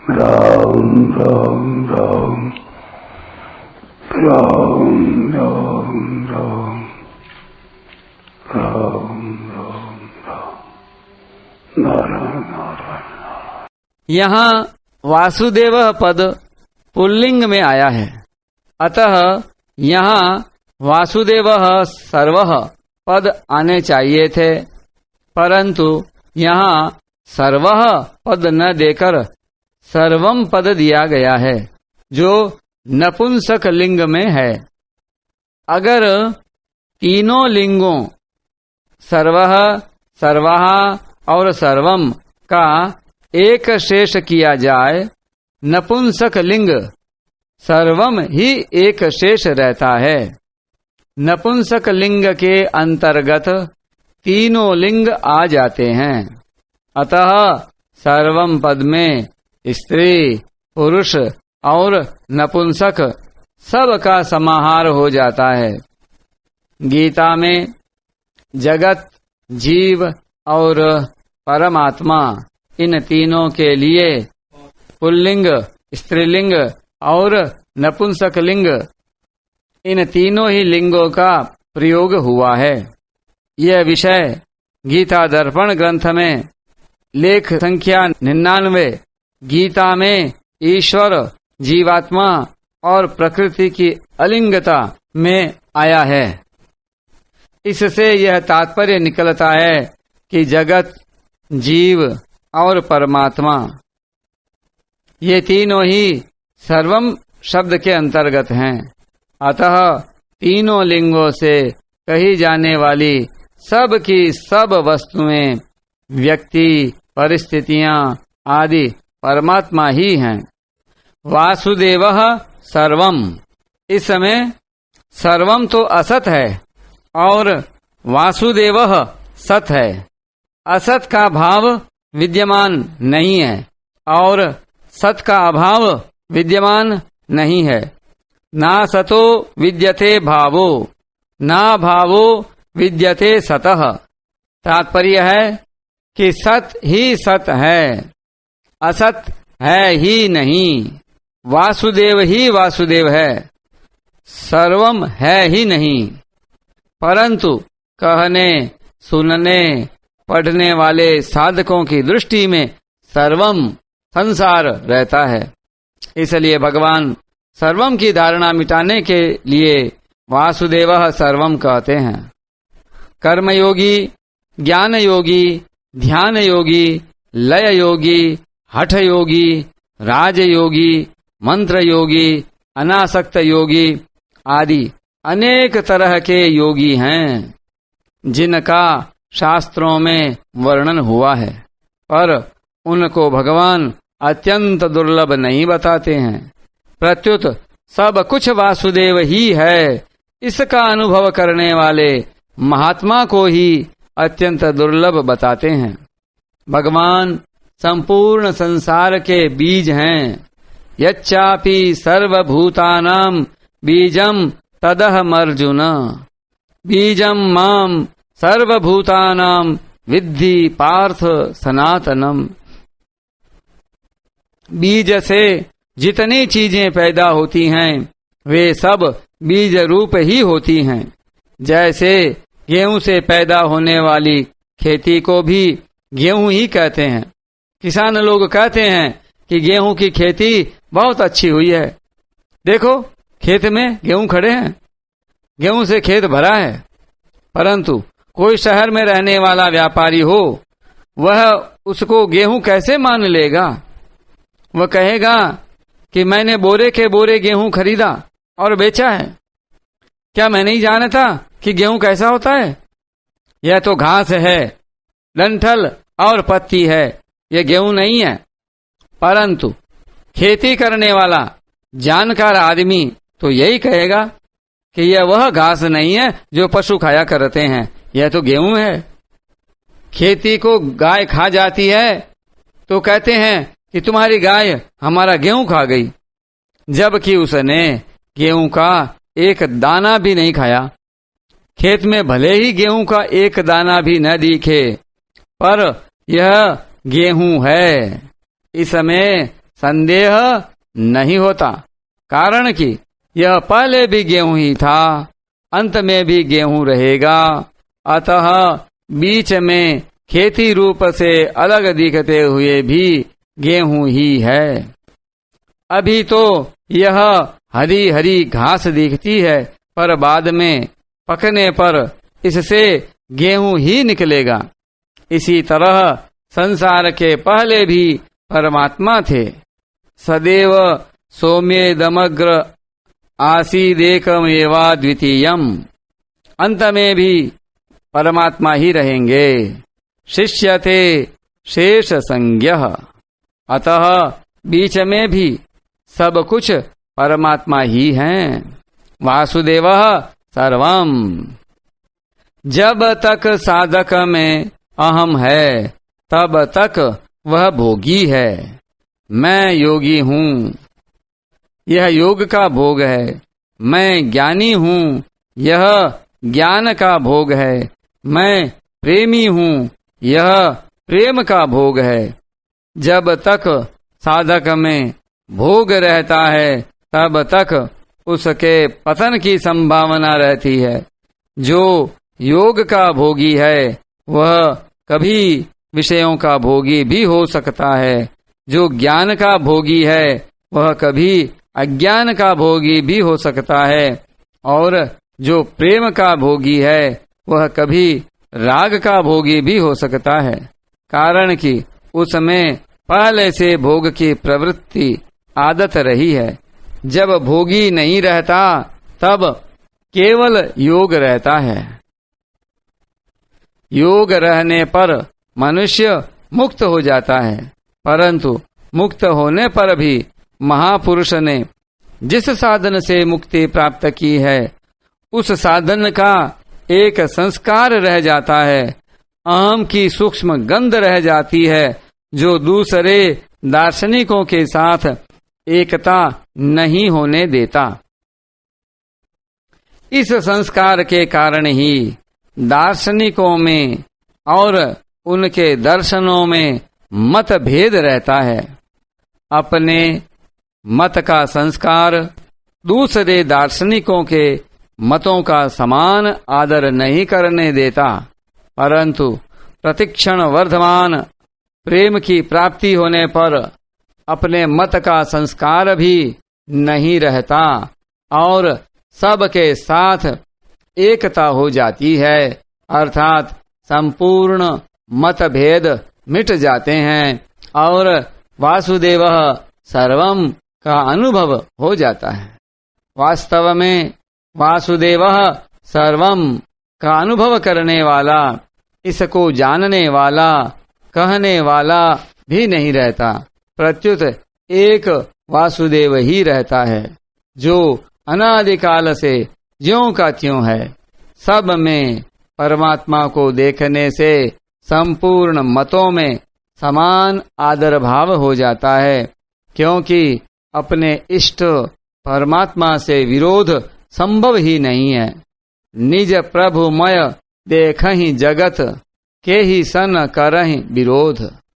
राम राम राम राम राम राम राम राम राम नारायण नारायण। यहाँ वासुदेव पद पुल्लिंग में आया है, अतः यहाँ वासुदेव सर्वः पद आने चाहिए थे, परंतु यहाँ सर्वः पद न देकर सर्वम पद दिया गया है, जो नपुंसक लिंग में है। अगर तीनों लिंगों सर्वः, सर्वः और सर्वम का एक शेष किया जाए, नपुंसक लिंग सर्वम ही एक शेष रहता है। नपुंसक लिंग के अंतर्गत तीनों लिंग आ जाते हैं, अतः सर्वम पद में स्त्री, पुरुष और नपुंसक सब का समाहार हो जाता है। गीता में जगत, जीव और परमात्मा इन तीनों के लिए पुल्लिंग, स्त्रीलिंग और नपुंसक लिंग, इन तीनों ही लिंगों का प्रयोग हुआ है। यह विषय गीता दर्पण ग्रंथ में लेख संख्या 99 गीता में ईश्वर, जीवात्मा और प्रकृति की अलिंगता में आया है। इससे यह तात्पर्य निकलता है कि जगत, जीव और परमात्मा ये तीनों ही सर्वम शब्द के अंतर्गत हैं। अतः तीनों लिंगों से कही जाने वाली सब की सब वस्तुएं, व्यक्ति, परिस्थितियां आदि परमात्मा ही हैं। वासुदेवः सर्वम, इस समय सर्वम तो असत है और वासुदेवः सत है। असत का भाव विद्यमान नहीं है और सत का अभाव विद्यमान नहीं है। ना सतो विद्यते भावो, ना भावो विद्यते सतः। तात्पर्य है कि सत ही सत है, असत है ही नहीं। वासुदेव ही वासुदेव है, सर्वम है ही नहीं। परंतु कहने, सुनने, पढ़ने वाले साधकों की दृष्टि में सर्वम संसार रहता है। इसलिए भगवान सर्वम की धारणा मिटाने के लिए वासुदेवः सर्वम कहते हैं। कर्मयोगी, ज्ञान योगी, ध्यान योगी, लय योगी, हठ योगी, राजयोगी, मंत्र योगी, अनासक्त योगी आदि अनेक तरह के योगी हैं, जिनका शास्त्रों में वर्णन हुआ है, पर उनको भगवान अत्यंत दुर्लभ नहीं बताते हैं। प्रत्युत सब कुछ वासुदेव ही है, इसका अनुभव करने वाले महात्मा को ही अत्यंत दुर्लभ बताते हैं। भगवान संपूर्ण संसार के बीज हैं। यच्चापि सर्वभूतानां बीजम तदहमर्जुन, बीजम माम सर्वभूतानां विद्धि पार्थ सनातनम। बीज से जितनी चीजें पैदा होती हैं वे सब बीज रूप ही होती हैं। जैसे गेहूं से पैदा होने वाली खेती को भी गेहूं ही कहते हैं। किसान लोग कहते हैं कि गेहूं की खेती बहुत अच्छी हुई है। देखो खेत में गेहूं खड़े हैं, गेहूं से खेत भरा है। परंतु कोई शहर में रहने वाला व्यापारी हो, वह उसको गेहूं कैसे मान लेगा? वह कहेगा कि मैंने बोरे के बोरे गेहूं खरीदा और बेचा है। क्या मैं नहीं जानता कि गेहूं कैसा होता है? यह तो घास है, डंठल और पत्ती है, यह गेहूं नहीं है। परंतु खेती करने वाला जानकार आदमी तो यही कहेगा कि यह वह घास नहीं है जो पशु खाया करते हैं, यह तो गेहूं है। खेती को गाय खा जाती है तो कहते हैं कि तुम्हारी गाय हमारा गेहूं खा गई, जबकि उसने गेहूं का एक दाना भी नहीं खाया। खेत में भले ही गेहूं का एक दाना भी न दिखे, पर यह गेहूं है। इसमें संदेह नहीं होता, कारण कि यह पहले भी गेहूं ही था, अंत में भी गेहूं रहेगा। अतः बीच में खेती रूप से अलग दिखते हुए भी गेहूं ही है। अभी तो यह हरी हरी घास दिखती है, पर बाद में पकने पर इससे गेहूं ही निकलेगा। इसी तरह संसार के पहले भी परमात्मा थे। सदैव सौम्येदमग्र आसीदेकमेवा द्वितीयम्। अंत में भी परमात्मा ही रहेंगे। शिष्य थे शेष संज्ञः। अतः बीच में भी सब कुछ परमात्मा ही हैं। वासुदेवः सर्वम। जब तक साधक में अहम है, तब तक वह भोगी है। मैं योगी हूँ, यह योग का भोग है। मैं ज्ञानी हूँ, यह ज्ञान का भोग है। मैं प्रेमी हूँ, यह प्रेम का भोग है। जब तक साधक में भोग रहता है, तब तक उसके पतन की संभावना रहती है। जो योग का भोगी है, वह कभी विषयों का भोगी भी हो सकता है। जो ज्ञान का भोगी है, वह कभी अज्ञान का भोगी भी हो सकता है। और जो प्रेम का भोगी है, वह कभी राग का भोगी भी हो सकता है, कारण कि उसमें पहले से भोग की प्रवृत्ति आदत रही है। जब भोगी नहीं रहता, तब केवल योग रहता है। योग रहने पर मनुष्य मुक्त हो जाता है, परंतु मुक्त होने पर भी महापुरुष ने जिस साधन से मुक्ति प्राप्त की है, उस साधन का एक संस्कार रह जाता है। अहम की सूक्ष्म गंध रह जाती है, जो दूसरे दार्शनिकों के साथ एकता नहीं होने देता। इस संस्कार के कारण ही दार्शनिकों में और उनके दर्शनों में मतभेद रहता है। अपने मत का संस्कार दूसरे दार्शनिकों के मतों का समान आदर नहीं करने देता, परंतु प्रतिक्षण वर्धमान प्रेम की प्राप्ति होने पर अपने मत का संस्कार भी नहीं रहता और सबके साथ एकता हो जाती है, अर्थात संपूर्ण मतभेद मिट जाते हैं और वासुदेवः सर्वम का अनुभव हो जाता है। वास्तव में वासुदेवः सर्वम का अनुभव करने वाला, इसको जानने वाला, कहने वाला भी नहीं रहता, प्रत्युत एक वासुदेव ही रहता है, जो अनादिकाल से ज्यों का त्यों है। सब में परमात्मा को देखने से संपूर्ण मतों में समान आदर भाव हो जाता है, क्योंकि अपने इष्ट परमात्मा से विरोध संभव ही नहीं है। निज प्रभुमय देखहि जगत, के ही सन करहि विरोध।